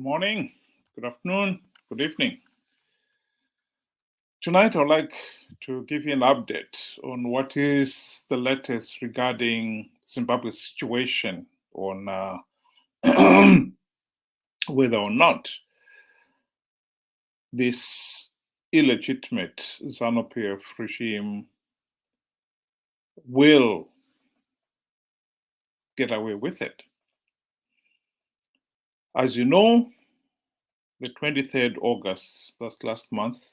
morning, good afternoon, good evening. Tonight, I'd like to give you an update on what is the latest regarding Zimbabwe's situation on whether or not this illegitimate Zanu PF regime will get away with it. As you know, the 23rd August, that's last month,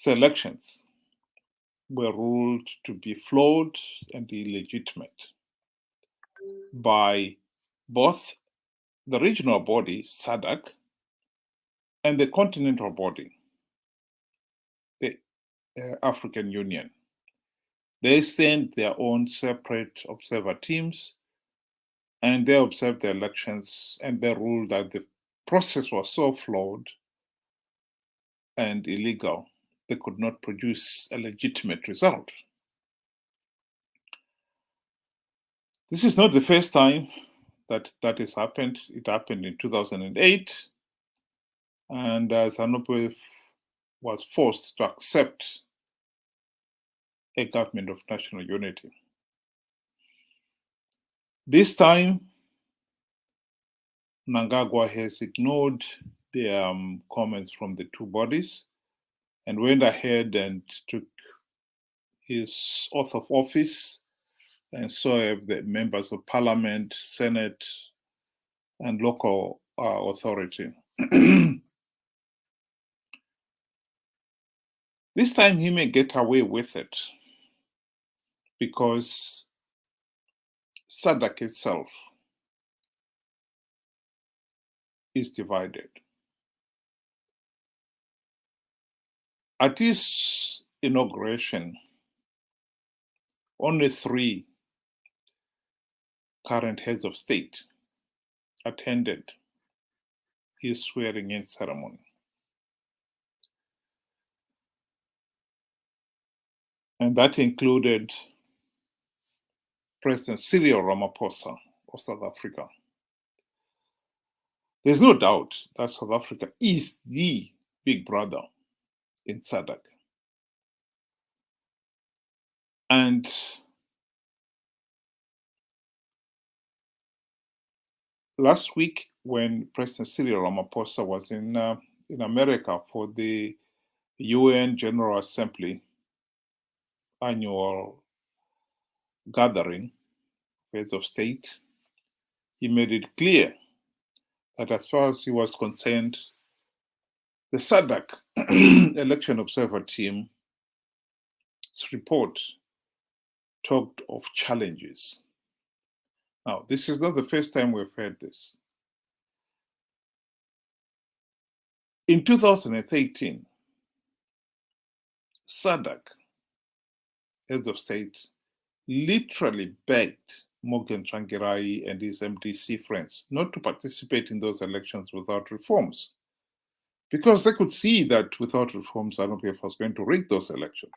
elections were ruled to be flawed and illegitimate by both the regional body, SADC, and the continental body, the African Union. They sent their own separate observer teams, and they observed the elections, and they ruled that the process was so flawed and illegal, they could not produce a legitimate result. This is not the first time that has happened. It happened in 2008, and Zanu PF was forced to accept a government of national unity. This time, Mnangagwa has ignored the comments from the two bodies and went ahead and took his oath of office, and so have the members of parliament, senate, and local authority. This time he may get away with it because SADC itself is divided. At his inauguration, only 3 current heads of state attended his swearing-in ceremony. And that included President Cyril Ramaphosa of South Africa. There's no doubt that South Africa is the big brother in SADC. And last week, when President Cyril Ramaphosa was in America for the UN General Assembly annual gathering, heads of state, he made it clear that as far as he was concerned, the SADC election observer team's report talked of challenges. Now, this is not the first time we've heard this. In 2018, SADC heads of state literally begged Morgan Tsvangirai and his MDC friends not to participate in those elections without reforms, because they could see that without reforms, Zanu PF was going to rig those elections.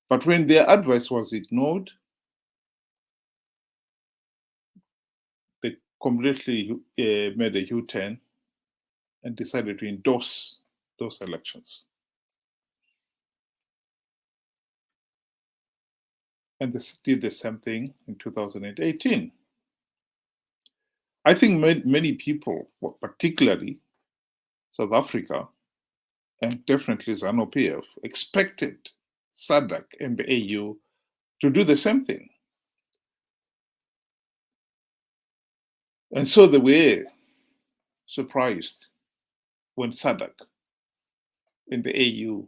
But when their advice was ignored, they completely made a U-turn and decided to endorse those elections. And they did the same thing in 2018. I think many people, particularly South Africa, and definitely Zanu PF, expected SADC and the AU to do the same thing. And so they were surprised when SADC and the AU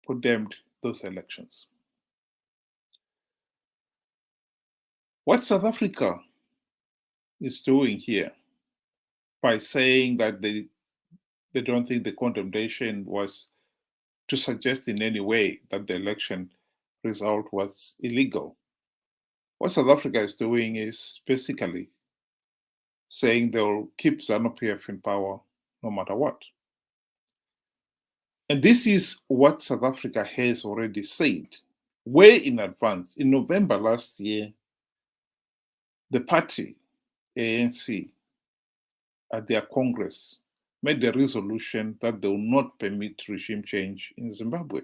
condemned those elections. What South Africa is doing here by saying that they don't think the condemnation was to suggest in any way that the election result was illegal. What South Africa is doing is basically saying they'll keep Zanu PF in power no matter what. And this is what South Africa has already said way in advance. In November last year, the party ANC at their Congress made a resolution that they will not permit regime change in Zimbabwe.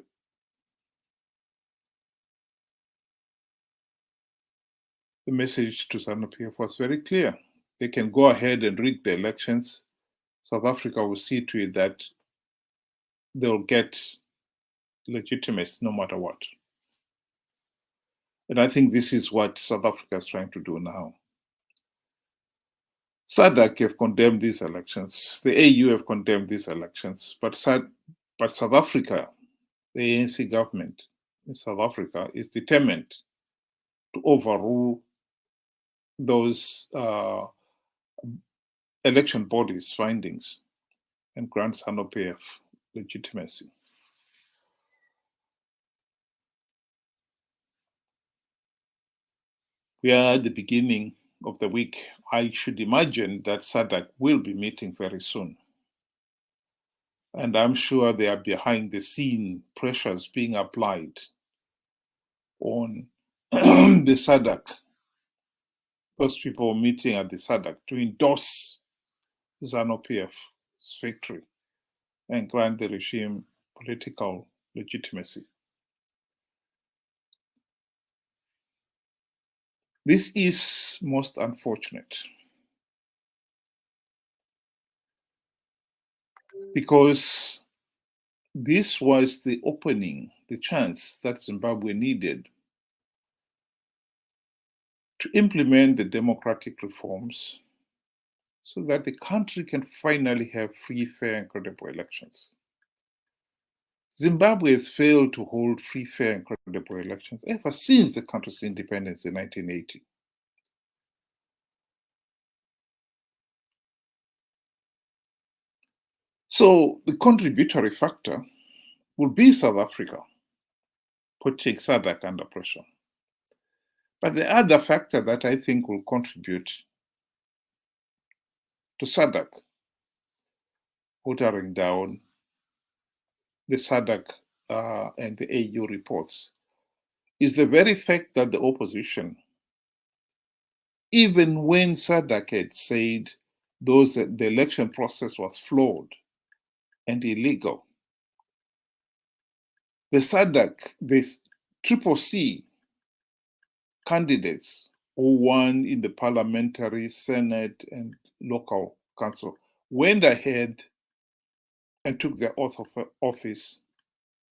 The message to Zanu PF was very clear. They can go ahead and rig the elections. South Africa will see to it that they'll get legitimacy no matter what. And I think this is what South Africa is trying to do now. SADC have condemned these elections. The AU have condemned these elections. But South Africa, the ANC government in South Africa, is determined to overrule those election bodies' findings and grant Zanu PF legitimacy. We are at the beginning of the week. I should imagine that SADC will be meeting very soon. And I'm sure there are behind the scene pressures being applied on the SADC, those people meeting at the SADC to endorse Zanu PF's victory and grant the regime political legitimacy. This is most unfortunate because this was the opening, the chance that Zimbabwe needed to implement the democratic reforms so that the country can finally have free, fair, and credible elections. Zimbabwe has failed to hold free, fair, and credible elections ever since the country's independence in 1980. So the contributory factor will be South Africa putting SADC under pressure. But the other factor that I think will contribute to SADC watering down the SADC and the AU reports is the very fact that the opposition, even when SADC had said the election process was flawed and illegal, the SADC, this Triple C candidates who won in the parliamentary, senate, and local council went ahead and took their oath of office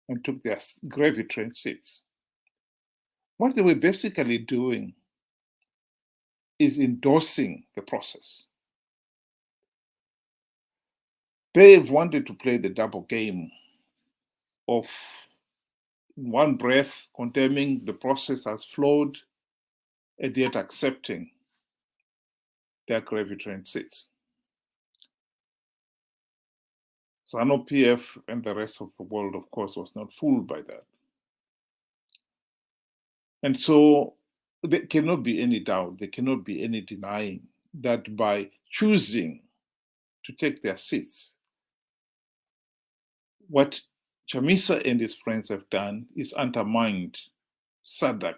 and took their gravy train seats. What they were basically doing is endorsing the process. They've wanted to play the double game of, in one breath, condemning the process as flawed and yet accepting their gravy train seats. Zanu PF and the rest of the world, of course, was not fooled by that. And so there cannot be any doubt, there cannot be any denying that by choosing to take their seats, what Chamisa and his friends have done is undermined SADC's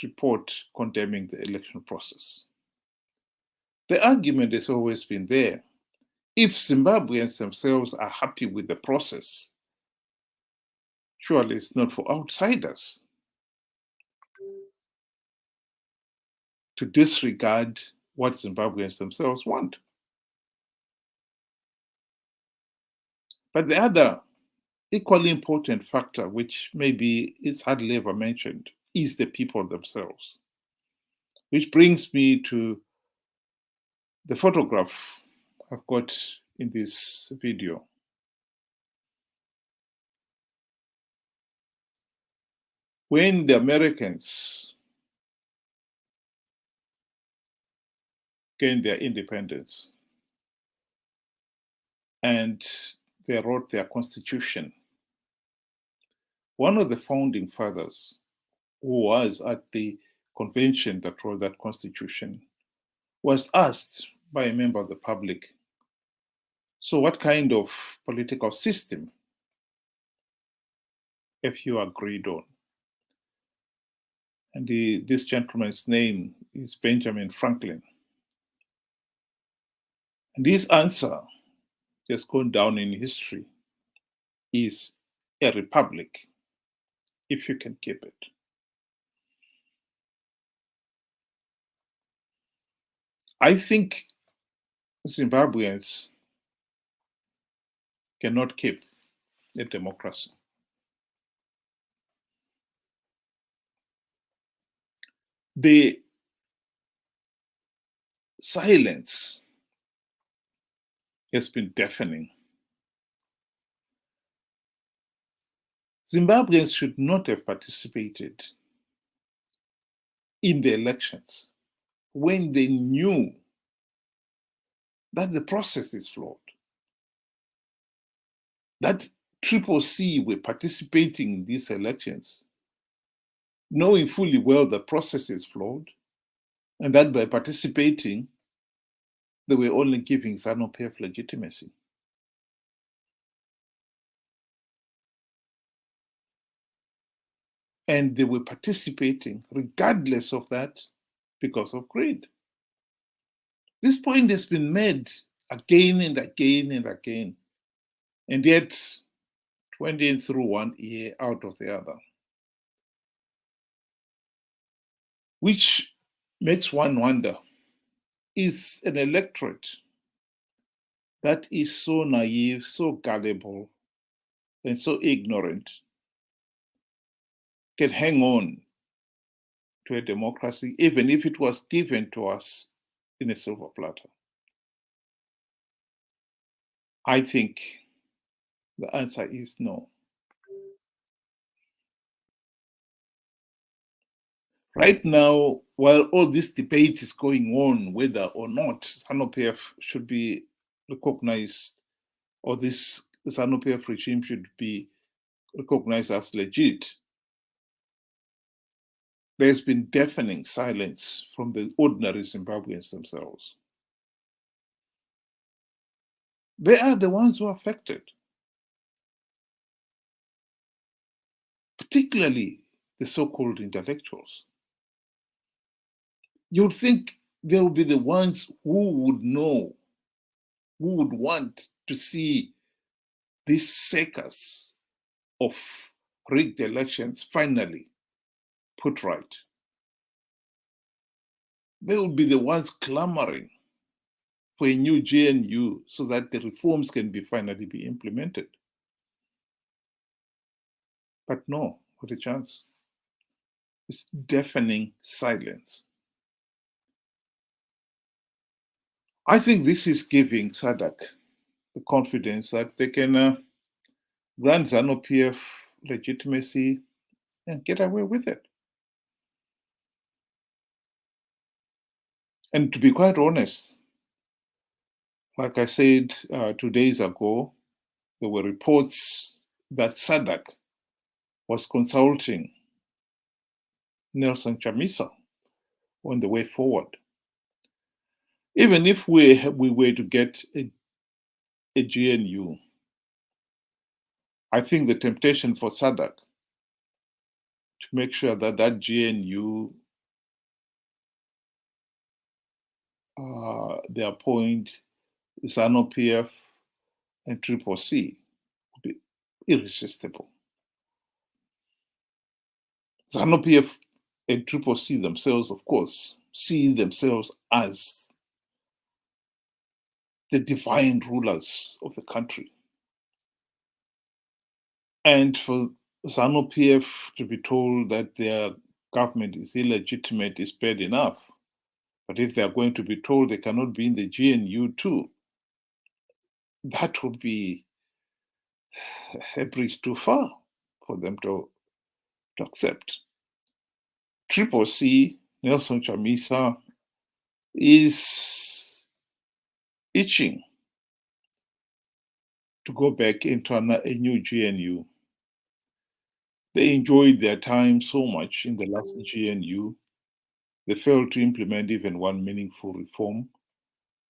report condemning the election process. The argument has always been there. If Zimbabweans themselves are happy with the process, surely it's not for outsiders to disregard what Zimbabweans themselves want. But the other equally important factor, which maybe is hardly ever mentioned, is the people themselves. Which brings me to the photograph I've got in this video. When the Americans gained their independence and they wrote their constitution, one of the founding fathers who was at the convention that wrote that constitution was asked by a member of the public, so what kind of political system have you agreed on? And this gentleman's name is Benjamin Franklin. And his answer, just gone down in history, is a republic, if you can keep it. I think Zimbabweans cannot keep a democracy. The silence has been deafening. Zimbabweans should not have participated in the elections when they knew that the process is flawed, that Triple C were participating in these elections, knowing fully well the process is flawed, and that by participating, they were only giving Zanu PF legitimacy. And they were participating, regardless of that, because of greed. This point has been made again and again and again, and yet 20 through one ear, out of the other. Which makes one wonder, is an electorate that is so naive, so gullible, and so ignorant, can hang on to a democracy, even if it was given to us in a silver platter? I think the answer is no. Right now, while all this debate is going on, whether or not Zanu PF should be recognized, or this Zanu PF regime should be recognized as legit, there's been deafening silence from the ordinary Zimbabweans themselves. They are the ones who are affected, particularly the so-called intellectuals. You'd think they would be the ones who would know, who would want to see this circus of rigged elections finally put right. They will be the ones clamoring for a new GNU so that the reforms can finally be implemented. But no, not a chance. It's deafening silence. I think this is giving SADC the confidence that they can grant Zanu PF legitimacy and get away with it. And to be quite honest, like I said 2 days ago, there were reports that SADC was consulting Nelson Chamisa on the way forward. Even if we were to get a GNU, I think the temptation for SADC to make sure that that GNU, they appoint Zanu PF and Triple C, would be irresistible. Zanu PF and Triple C themselves, of course, see themselves as the divine rulers of the country. And for Zanu PF to be told that their government is illegitimate is bad enough. But if they are going to be told they cannot be in the GNU too, that would be a bridge too far for them to accept. Triple C, Nelson Chamisa, is itching to go back into a new GNU. They enjoyed their time so much in the last GNU. They failed to implement even one meaningful reform.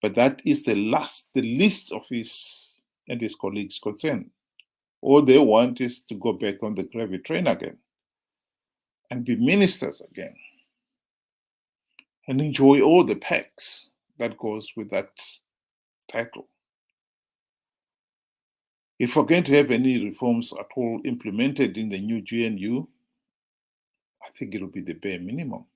But that is the least of his and his colleagues' concern. All they want is to go back on the gravy train again. and be ministers again and enjoy all the perks that goes with that title. If we're going to have any reforms at all implemented in the new GNU, I think it'll be the bare minimum.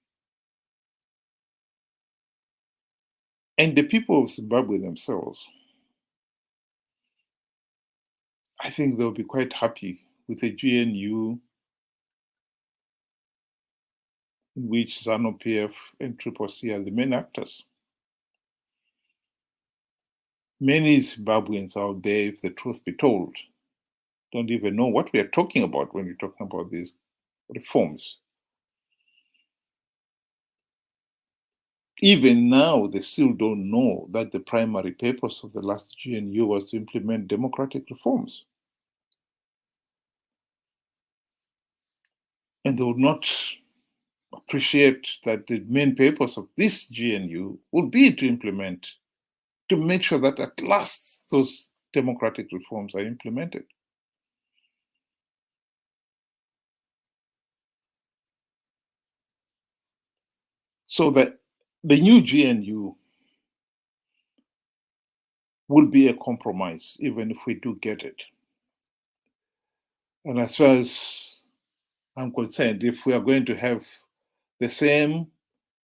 And the people of Zimbabwe themselves, I think they'll be quite happy with a GNU in which Zanu PF and CCC are the main actors. Many Zimbabweans out there, if the truth be told, don't even know what we are talking about when we're talking about these reforms. Even now, they still don't know that the primary purpose of the last GNU was to implement democratic reforms. And they would not appreciate that the main purpose of this GNU would be to make sure that at last those democratic reforms are implemented. So that the new GNU will be a compromise, even if we do get it. And as far as I'm concerned, if we are going to have the same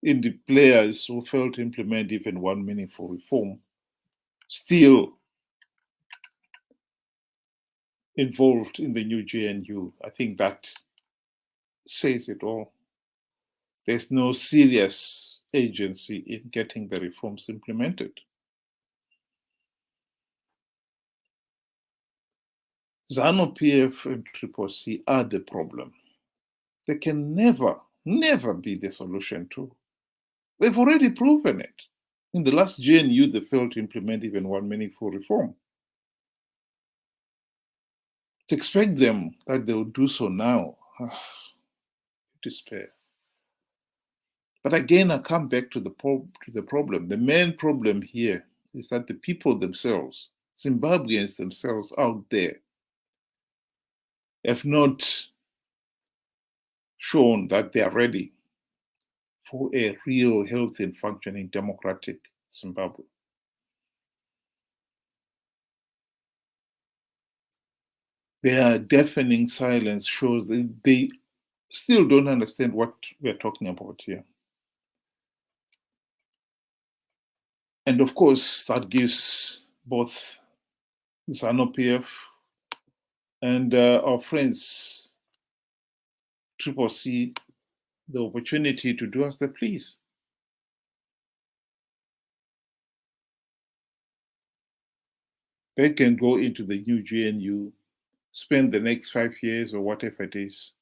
indie players who failed to implement even one meaningful reform still involved in the new GNU, I think that says it all. There's no serious agency in getting the reforms implemented. Zanu PF and CCC are the problem. They can never be the solution to. They've already proven it. In the last GNU, they failed to implement even one meaningful reform. To expect them that they will do so now, despair. But again, I come back to the problem. The main problem here is that the people themselves, Zimbabweans themselves out there, have not shown that they are ready for a real, healthy, and functioning democratic Zimbabwe. Their deafening silence shows that they still don't understand what we're talking about here. And of course, that gives both Zanu PF and our friends CCC the opportunity to do as they please. They can go into the new GNU, spend the next 5 years or whatever it is,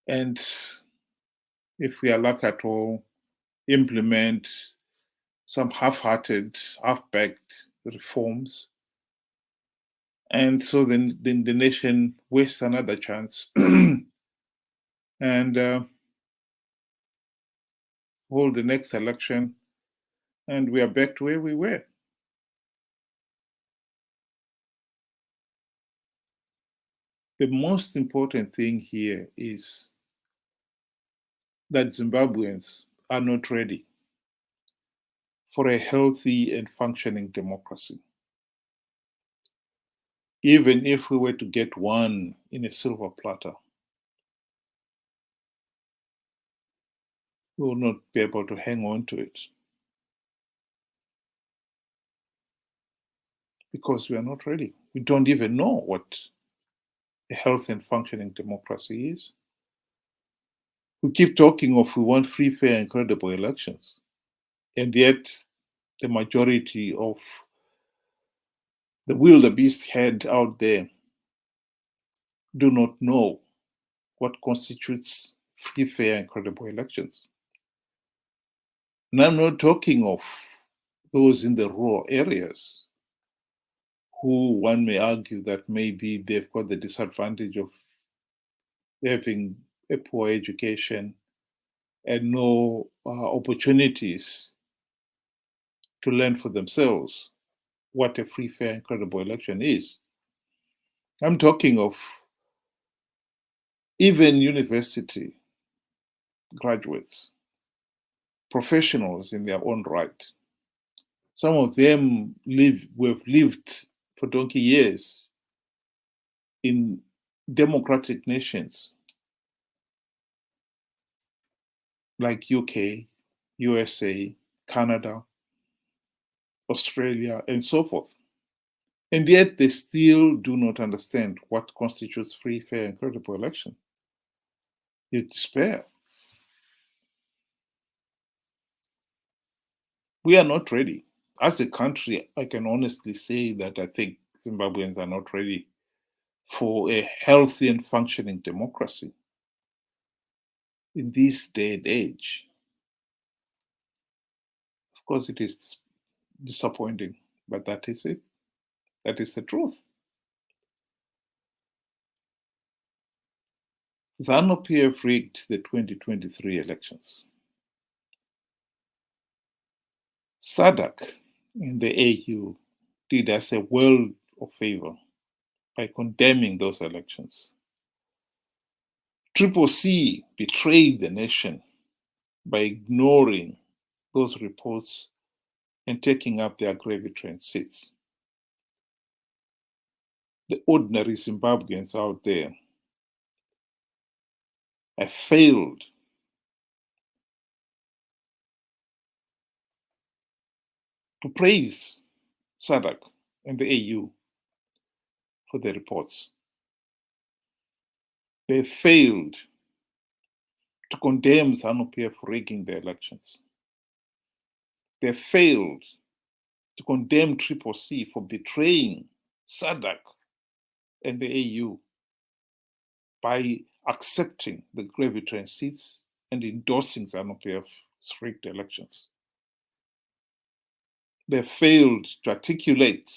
and if we are lucky at all, implement some half-hearted, half-baked reforms. And so then the nation wastes another chance and hold the next election, and we are back to where we were. The most important thing here is that Zimbabweans are not ready for a healthy and functioning democracy. Even if we were to get one in a silver platter, we will not be able to hang on to it because we are not ready. We don't even know what a healthy and functioning democracy is. We keep talking of we want free, fair, and credible elections, and yet the majority of the wildebeest head out there do not know what constitutes free, fair, and credible elections. And I'm not talking of those in the rural areas who one may argue that maybe they've got the disadvantage of having a poor education and no opportunities to learn for themselves what a free, fair, and credible election is. I'm talking of even university graduates, professionals in their own right. Some of them have lived for donkey years in democratic nations like UK, USA, Canada, Australia, and so forth. And yet they still do not understand what constitutes free, fair, and credible election. You despair. We are not ready. As a country, I can honestly say that I think Zimbabweans are not ready for a healthy and functioning democracy in this day and age. Of course, it is disappointing, but that is it. That is the truth. Zanu PF rigged the 2023 elections. SADC in the AU did us a world of favor by condemning those elections. Triple C betrayed the nation by ignoring those reports and taking up their gravy train seats. The ordinary Zimbabweans out there have failed to praise SADC and the AU for the reports. They failed to condemn Zanu PF for rigging the elections. They failed to condemn Triple C for betraying SADC and the AU by accepting the gravy train seats and endorsing Zanu PF's rigged elections. They failed to articulate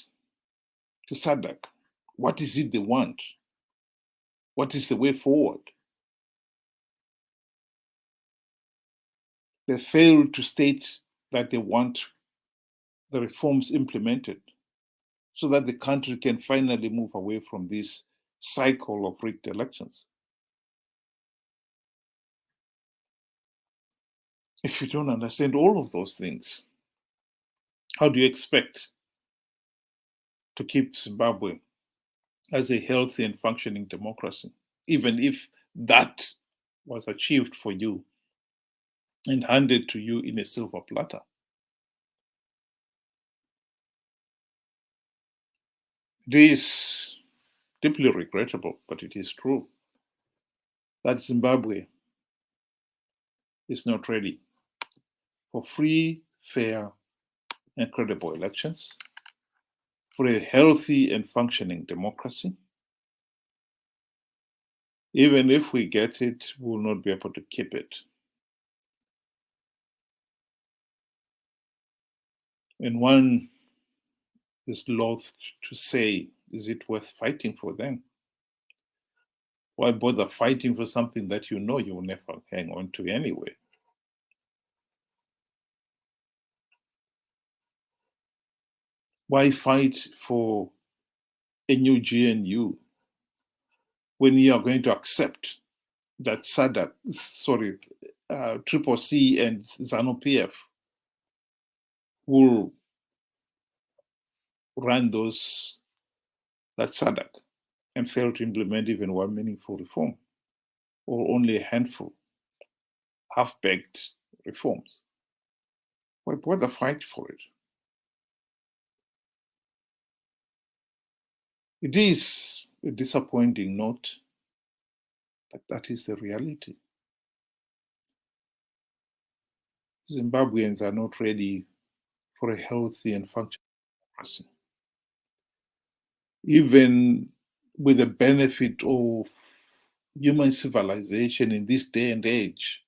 to SADC what is it they want, what is the way forward. They failed to state that they want the reforms implemented so that the country can finally move away from this cycle of rigged elections. If you don't understand all of those things, how do you expect to keep Zimbabwe as a healthy and functioning democracy, even if that was achieved for you and handed to you in a silver platter? It is deeply regrettable, but it is true that Zimbabwe is not ready for free, fair, and credible elections, for a healthy and functioning democracy. Even if we get it, we will not be able to keep it. And one is loath to say, is it worth fighting for then? Why bother fighting for something that you know you will never hang on to anyway? Why fight for a new GNU when you are going to accept that Triple C and Zanu PF will run that SADC and fail to implement even one meaningful reform, or only a handful half-baked reforms? Why bother fight for it? It is a disappointing note, but that is the reality. Zimbabweans are not ready for a healthy and functioning democracy. Even with the benefit of human civilization in this day and age,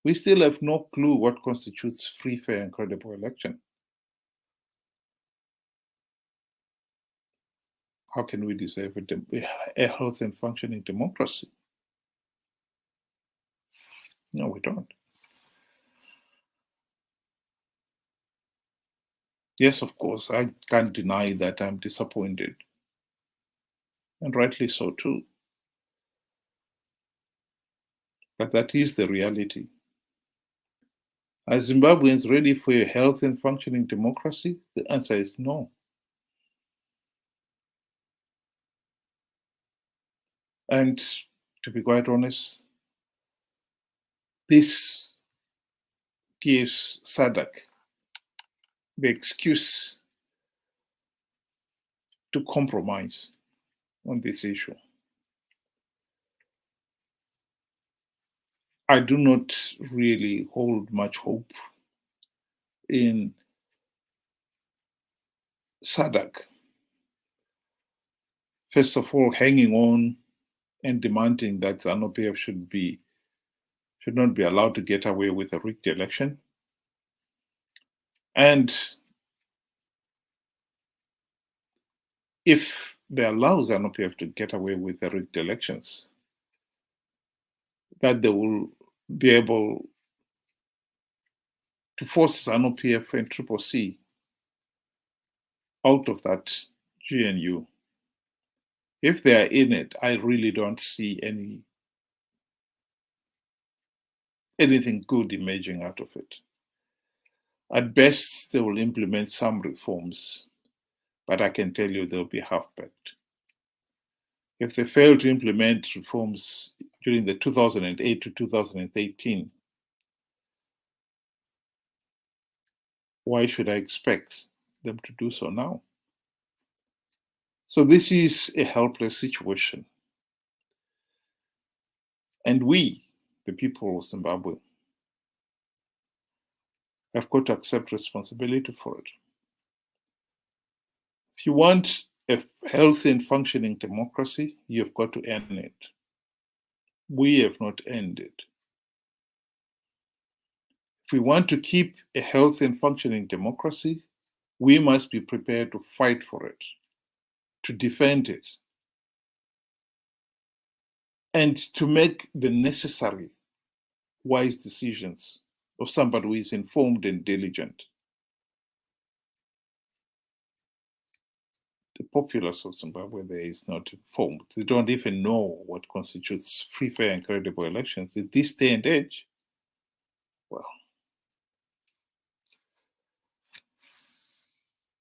we still have no clue what constitutes free, fair, and credible election. How can we deserve a healthy and functioning democracy? No, we don't. Yes, of course, I can't deny that I'm disappointed, and rightly so too. But that is the reality. Are Zimbabweans ready for a healthy and functioning democracy? The answer is no. And to be quite honest, this gives SADC the excuse to compromise on this issue. I do not really hold much hope in SADC. First of all, hanging on and demanding that Zanu PF should not be allowed to get away with a rigged election. And if they allow Zanu PF to get away with the rigged elections, that they will be able to force Zanu PF and Triple C out of that GNU. If they are in it, I really don't see anything good emerging out of it. At best, they will implement some reforms, but I can tell you they'll be half-baked. If they fail to implement reforms during the 2008 to 2013, why should I expect them to do so now? So this is a helpless situation. And we, the people of Zimbabwe, have got to accept responsibility for it. If you want a healthy and functioning democracy, you've got to earn it. We have not earned it. If we want to keep a healthy and functioning democracy, we must be prepared to fight for it, to defend it, and to make the necessary wise decisions of somebody who is informed and diligent. The populace of Zimbabwe there is not informed. They don't even know what constitutes free, fair, and credible elections. In this day and age, well,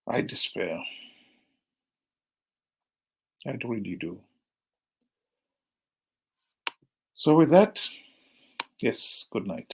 I despair. I really do. So with that, yes, good night.